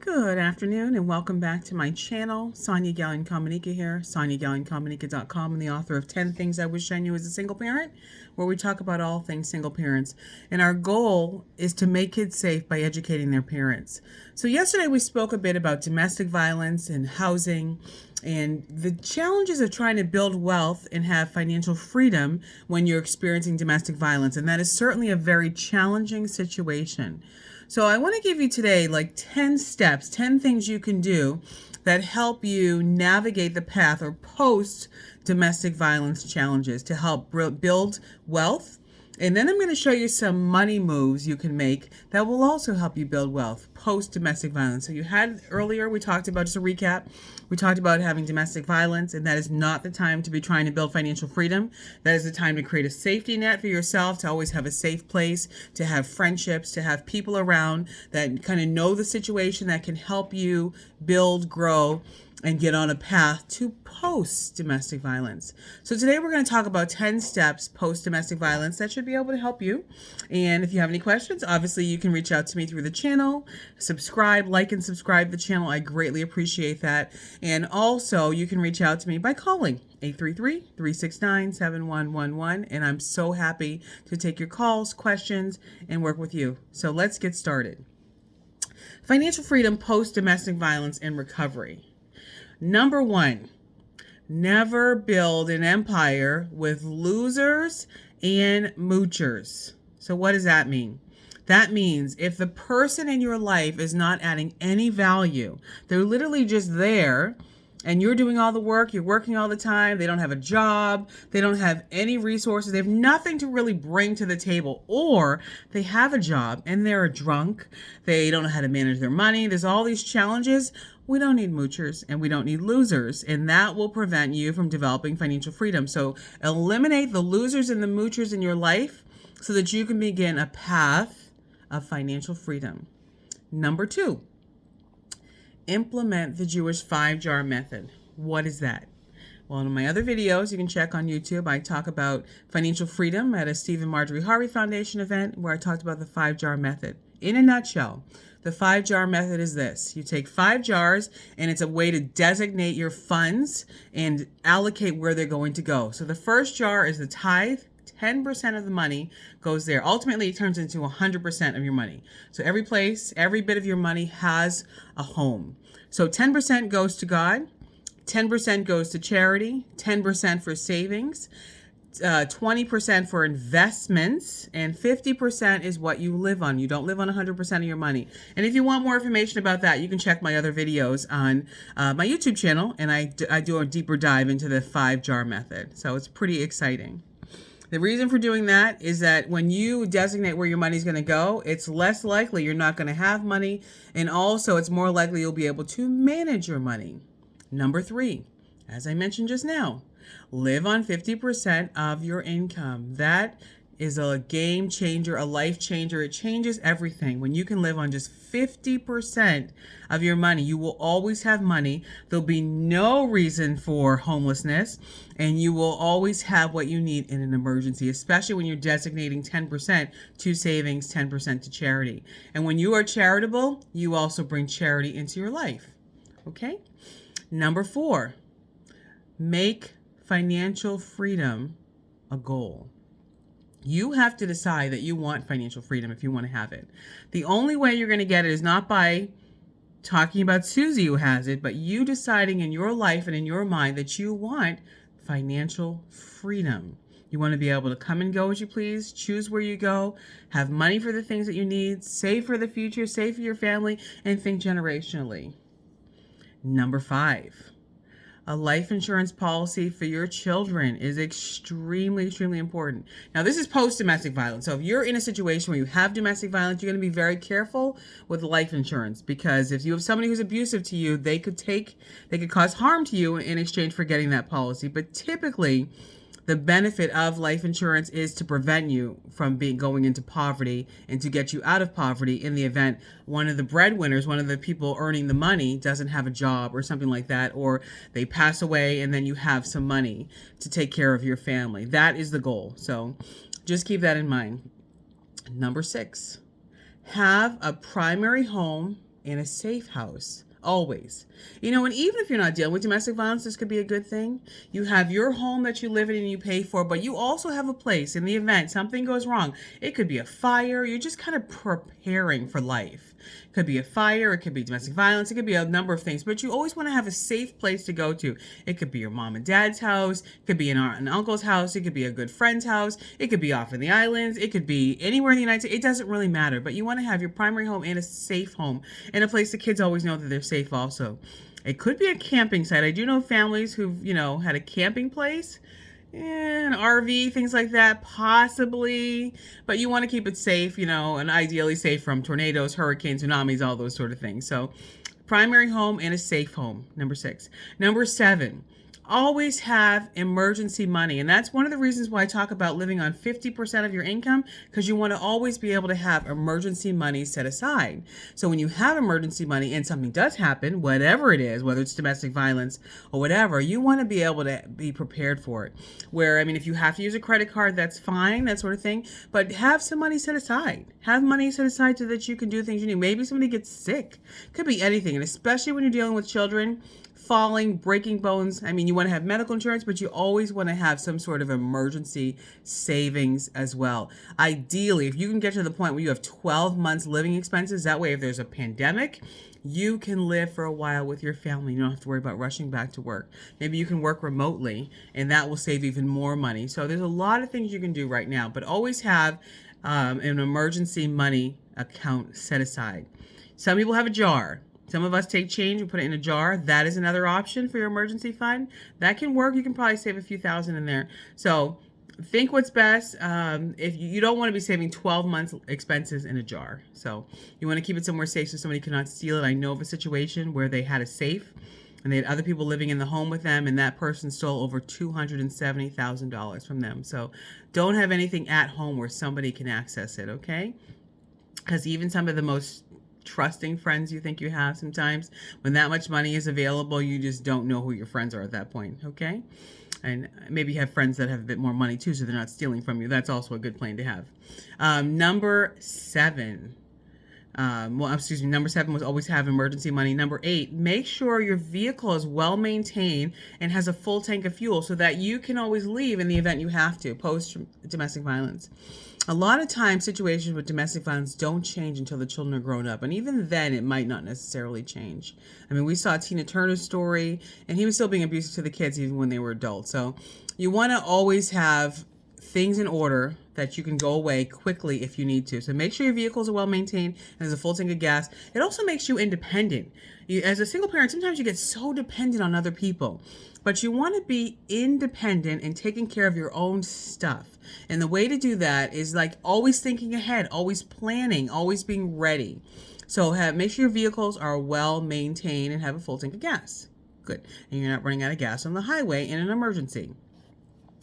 Good afternoon and welcome back to my channel. Sonia Gallion Comunica here, SoniaGallionComunica.com, and the author of 10 Things I Wish I Knew as a Single Parent, where we talk about all things single parents. And our goal is to make kids safe by educating their parents. So yesterday we spoke a bit about domestic violence and housing and the challenges of trying to build wealth and have financial freedom when you're experiencing domestic violence. And that is certainly a very challenging situation. So I want to give you today like 10 steps, 10 things you can do that help you navigate the path or post domestic violence challenges to help build wealth. And then I'm going to show you some money moves you can make that will also help you build wealth post domestic violence. So you had earlier, we talked about, just a recap, we talked about having domestic violence, and that is not the time to be trying to build financial freedom. That is the time to create a safety net for yourself, to always have a safe place, to have friendships, to have people around that kind of know the situation, that can help you build, grow, and get on a path to post domestic violence. So today we're going to talk about 10 steps post domestic violence that should be able to help you. And if you have any questions, obviously you can reach out to me through the channel, subscribe, like and subscribe the channel. I greatly appreciate that. And also you can reach out to me by calling 833-369-7111. And I'm so happy to take your calls, questions, and work with you. So let's get started. Financial freedom post domestic violence and recovery. Number one, never build an empire with losers and moochers. So what does that mean? That means if the person in your life is not adding any value, they're literally just there, and you're doing all the work, you're working all the time, they don't have a job, they don't have any resources, they have nothing to really bring to the table, or they have a job and they're a drunk, they don't know how to manage their money, there's all these challenges. We don't need moochers and we don't need losers, and that will prevent you from developing financial freedom. So eliminate the losers and the moochers in your life so that you can begin a path of financial freedom. Number two, implement the Jewish 5-jar method. What is that? Well, in my other videos, you can check on YouTube, I talk about financial freedom at a Stephen Marjorie Harvey Foundation event where I talked about the 5-jar method. In a nutshell, the 5-jar method is this. You take 5 jars, and it's a way to designate your funds and allocate where they're going to go. So the first jar is the tithe. 10% of the money goes there. Ultimately, it turns into 100% of your money. So every place, every bit of your money has a home. So 10% goes to God, 10% goes to charity, 10% for savings, 20% for investments, and 50% is what you live on. You don't live on 100% of your money. And if you want more information about that, you can check my other videos on my YouTube channel, and I do a deeper dive into the 5-jar method. So it's pretty exciting. The reason for doing that is that when you designate where your money is going to go, it's less likely you're not going to have money, and also it's more likely you'll be able to manage your money. Number 3, as I mentioned just now, live on 50% of your income. That is a game changer, a life changer. It changes everything. When you can live on just 50% of your money, you will always have money. There'll be no reason for homelessness, and you will always have what you need in an emergency, especially when you're designating 10% to savings, 10% to charity. And when you are charitable, you also bring charity into your life. Okay? Number 4, make financial freedom a goal. You have to decide that you want financial freedom if you want to have it. The only way you're going to get it is not by talking about Susie who has it, but you deciding in your life and in your mind that you want financial freedom. You want to be able to come and go as you please, choose where you go, have money for the things that you need, save for the future, save for your family, and think generationally. Number 5. A life insurance policy for your children is extremely, extremely important. Now, this is post-domestic violence. So if you're in a situation where you have domestic violence, you're going to be very careful with life insurance, because if you have somebody who's abusive to you, they could cause harm to you in exchange for getting that policy. But typically, the benefit of life insurance is to prevent you from going into poverty and to get you out of poverty in the event one of the breadwinners, one of the people earning the money, doesn't have a job or something like that, or they pass away and then you have some money to take care of your family. That is the goal. So just keep that in mind. Number 6, have a primary home and a safe house. Always. And even if you're not dealing with domestic violence, this could be a good thing. You have your home that you live in and you pay for, but you also have a place in the event something goes wrong. It could be a fire. You're just kind of preparing for life. It could be a fire. It could be domestic violence. It could be a number of things, but you always want to have a safe place to go to. It could be your mom and dad's house. It could be an aunt and uncle's house. It could be a good friend's house. It could be off in the islands. It could be anywhere in the United States. It doesn't really matter, but you want to have your primary home and a safe home and a place the kids always know that they're safe also. It could be a camping site. I do know families who've, had a camping place, an RV, things like that, possibly. But you want to keep it safe, and ideally safe from tornadoes, hurricanes, tsunamis, all those sort of things. So primary home and a safe home, number 6. Number 7, always have emergency money. And that's one of the reasons why I talk about living on 50% of your income, because you want to always be able to have emergency money set aside. So when you have emergency money and something does happen, whatever it is, whether it's domestic violence or whatever, you want to be able to be prepared for it. Where, if you have to use a credit card, that's fine, that sort of thing. But have some money set aside. Have money set aside so that you can do things you need. Maybe somebody gets sick. Could be anything. And especially when you're dealing with children, falling, breaking bones. You want to have medical insurance, but you always want to have some sort of emergency savings as well. Ideally, if you can get to the point where you have 12 months living expenses, that way if there's a pandemic, you can live for a while with your family. You don't have to worry about rushing back to work. Maybe you can work remotely, and that will save even more money. So there's a lot of things you can do right now, but always have an emergency money account set aside. Some people have a jar. Some of us take change and put it in a jar. That is another option for your emergency fund. That can work. You can probably save a few thousand in there. So think what's best. If you don't want to be saving 12 months expenses in a jar. So you want to keep it somewhere safe so somebody cannot steal it. I know of a situation where they had a safe and they had other people living in the home with them, and that person stole over $270,000 from them. So don't have anything at home where somebody can access it, okay? Because even some of the most trusting friends you think you have, sometimes when that much money is available, you just don't know who your friends are at that point, okay? And maybe you have friends that have a bit more money too, so they're not stealing from you. That's also a good plan to have. Number 7 was always have emergency money. Number 8, make sure your vehicle is well maintained and has a full tank of fuel so that you can always leave in the event you have to post domestic violence. A lot of times situations with domestic violence don't change until the children are grown up. And even then, it might not necessarily change. We saw Tina Turner's story, and he was still being abusive to the kids even when they were adults. So you want to always have things in order that you can go away quickly if you need to. So make sure your vehicles are well maintained and there's a full tank of gas. It also makes you independent. As a single parent, sometimes you get so dependent on other people. But you want to be independent and taking care of your own stuff. And the way to do that is like always thinking ahead, always planning, always being ready. So make sure your vehicles are well maintained and have a full tank of gas. Good. And you're not running out of gas on the highway in an emergency.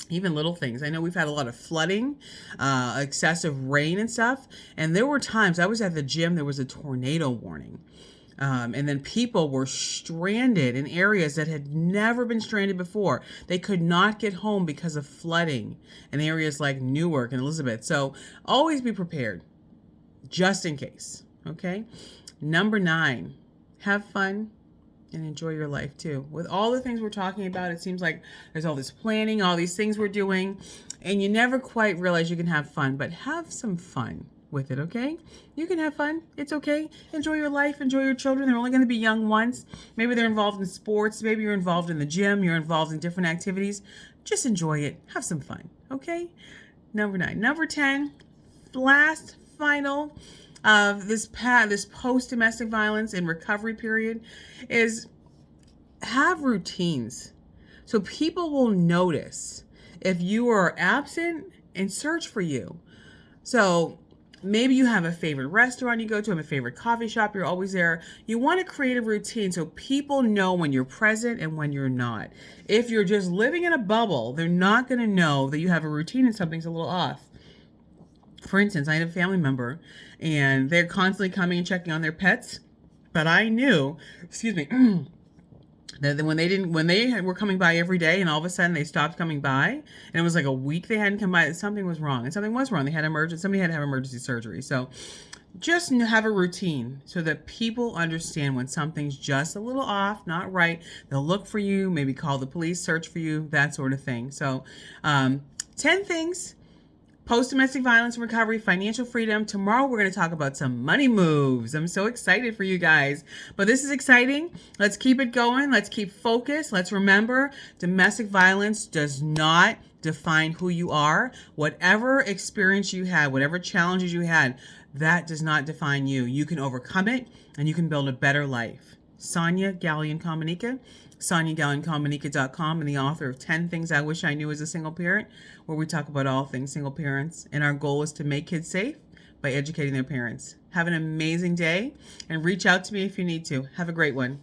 Even little things. I know we've had a lot of flooding, excessive rain and stuff. And there were times I was at the gym, there was a tornado warning. And then people were stranded in areas that had never been stranded before. They could not get home because of flooding in areas like Newark and Elizabeth. So always be prepared, just in case. Okay. Number 9, have fun and enjoy your life too. With all the things we're talking about, it seems like there's all this planning, all these things we're doing, and you never quite realize you can have fun, but have some fun with it, okay? You can have fun. It's okay. Enjoy your life. Enjoy your children. They're only going to be young once. Maybe they're involved in sports. Maybe you're involved in the gym. You're involved in different activities. Just enjoy it. Have some fun, okay? Number 9. Number 10, last, final of this post-domestic violence and recovery period is have routines. So people will notice if you are absent and search for you. So maybe you have a favorite restaurant you go to, a favorite coffee shop, you're always there. You want to create a routine so people know when you're present and when you're not. If you're just living in a bubble, they're not going to know that you have a routine and something's a little off. For instance, I had a family member and they're constantly coming and checking on their pets, but I knew, that when they were coming by every day and all of a sudden they stopped coming by and it was like a week they hadn't come by, something was wrong. And something was wrong. Somebody had to have emergency surgery. So just have a routine so that people understand when something's just a little off, not right. They'll look for you, maybe call the police, search for you, that sort of thing. So 10 things: post-domestic violence recovery, financial freedom. Tomorrow we're going to talk about some money moves. I'm so excited for you guys. But this is exciting. Let's keep it going. Let's keep focused. Let's remember, domestic violence does not define who you are. Whatever experience you had, whatever challenges you had, that does not define you. You can overcome it and you can build a better life. Sonia Gallion-Cominica, SoniaGallionCominica.com, and the author of 10 Things I Wish I Knew as a Single Parent, where we talk about all things single parents. And our goal is to make kids safe by educating their parents. Have an amazing day and reach out to me if you need to. Have a great one.